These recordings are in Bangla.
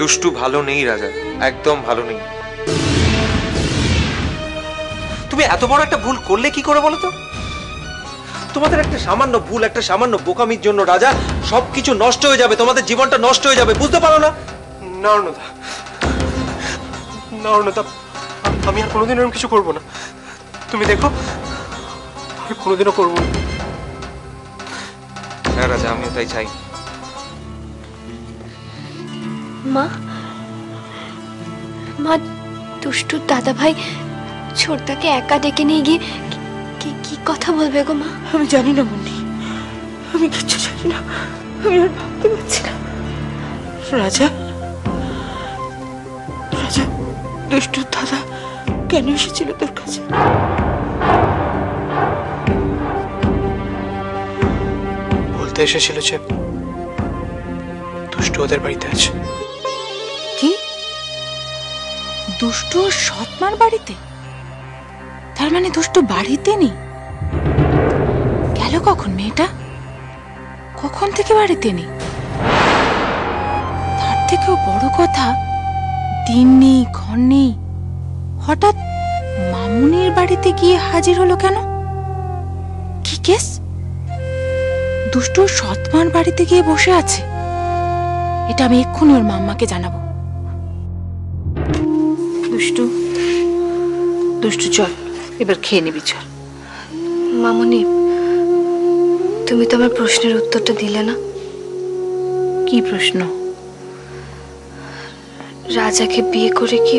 দুষ্টু ভালো নেই রাজা, একদম ভালো নেই। তুমি এত বড় একটা ভুল করলে কি করে বলো তো? তোমাদের একটা সামান্য ভুল, একটা সামান্য বোকামির জন্য রাজা সবকিছু নষ্ট হয়ে যাবে, তোমাদের জীবনটা নষ্ট হয়ে যাবে, বুঝতে পারো না? না অরুণদা, না অরুণদা, আমি আর কোনোদিন এরকম কিছু করবো না। তুমি দেখো, আমি কোনোদিনও করবো না। হ্যাঁ রাজা, আমিও তাই চাই। মা, মা, দুষ্টুর দাদা ভাই ছোটদাকে একা ডেকে নিয়ে গিয়ে কি কথা বলবে গো মা? আমি জানি না মুন্নি, আমি কিচ্ছু জানি না, আমি আর ভাবতে পারছি না। রাজা, রাজা, দুষ্টুর দাদা কেন এসেছিল তোর কাছে? বলতে এসেছিল যে দুষ্টু ওদের বাড়িতে আছে। কি? দুষ্টু ওর সৎমার বাড়িতে? তার মানে দুষ্টু বাড়িতে নেই? গেল কখন মেয়েটা? কখন থেকে বাড়িতে নেই? তার থেকেও বড় কথা, দিন নেই ঘর নেই, হঠাৎ মামুনির বাড়িতে গিয়ে হাজির হলো কেন? কি কেস? দুষ্টু সৎমার বাড়িতে গিয়ে বসে আছে। এটা আমি এক্ষুনি ওর মাম্মাকে জানাবো। দুষ্টু, দুষ্টু চল, এবার খেয়ে নিবি চল। মামুনি, তুমি তো আমার প্রশ্নের উত্তরটা দিলে না। কি প্রশ্ন? রাজাকে বিয়ে করে কি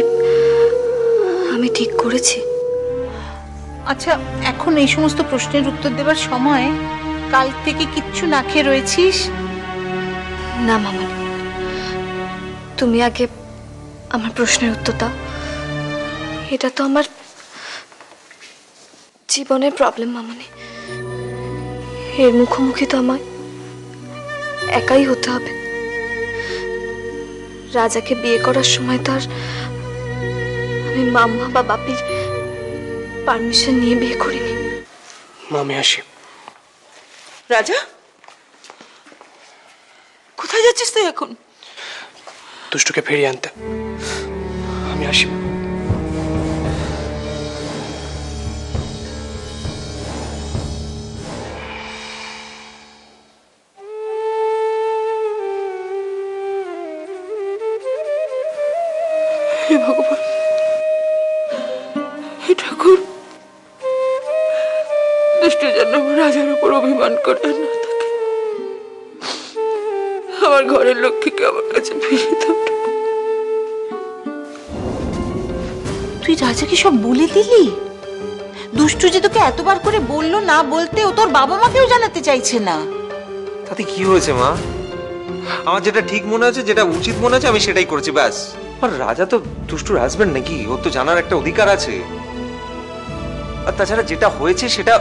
আমি ঠিক করেছি? আচ্ছা, এখন এই সমস্ত প্রশ্নের উত্তর দেবার সময়? কাল থেকে কিচ্ছু না খেয়ে রয়েছিস? না মামুনি, তুমি আগে আমার প্রশ্নের উত্তর দাও। এটা তো আমার জীবনের প্রবলেম মামুনি, এর মুখোমুখি তো আমার একাই হতে হবে। রাজাকে বিয়ে করার সময় তো আর আমি মাম্মা বা বাপির পারমিশন নিয়ে বিয়ে করিনি। মামি আসি। রাজা, কোথায় যাচ্ছিস তুই এখন? দুষ্টুকে ফিরিয়ে আনতে। আমি আসি। হে ভগবান, হে ঠাকুর, দুষ্টু যেন রাজার উপর অভিমান করে আর না থাকে। আমার ঘরের লক্ষ্মীকে আমার কাছে ফিরিয়ে দাও। তুই রাজাকে সব বলে দিলি? দুষ্টু যে তোকে এতবার করে বললো না বলতে, ও তোর বাবা মাকেও জানাতে চাইছে না। তাতে কি হয়েছে মা? আমার যেটা ঠিক মনে হচ্ছে, যেটা উচিত মনে হচ্ছে, আমি সেটাই করেছি, ব্যাস। আর রাজা তো দুষ্টুর হাজবেন্ড নাকি, ওর তো জানার একটা অধিকার আছে। আর তাছাড়া যেটা হয়েছে সেটা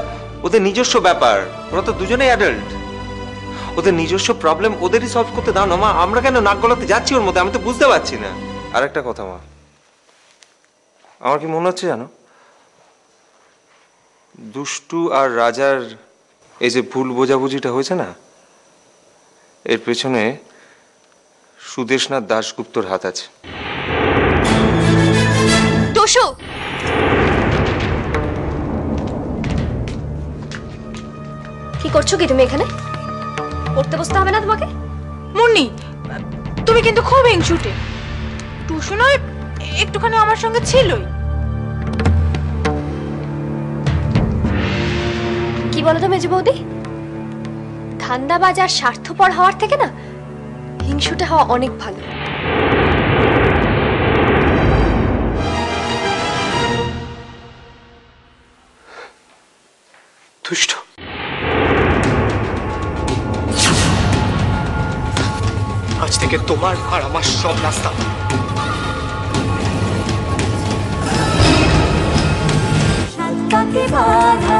ওদের নিজস্ব ব্যাপার, ওরা তো দুজনেই অ্যাডাল্ট। ওদের নিজস্ব প্রবলেম ওদেরই সলভ করতে দাও না মা, আমরা কেন নাক গলাতে যাচ্ছি ওর মধ্যে, আমি তো বুঝতে পারছি না। আর একটা কথা মা, আমার কি মনে হচ্ছে জানো, দুষ্টু আর রাজার এই যে ভুল বোঝাবুঝিটা হয়েছে না, এর পেছনে সুদেশনাথ দাশগুপ্তর হাত আছে। টুসু, কি করছো কি তুমি এখানে? পড়তে বসতে হবে না তোমাকে? মুন্নি, তুমি কিন্তু খুব হিংসুটে। টুসু নয়, একটুখানি আমার সঙ্গে ছিলই। কি বলো তো মেজো বৌদি, ধান্দাবাজ আর স্বার্থপর হওয়ার থেকে না হিংসুটে হওয়া অনেক ভালো। দুষ্টু, আজ থেকে তোমার আর আমার সব রাস্তা বাধা।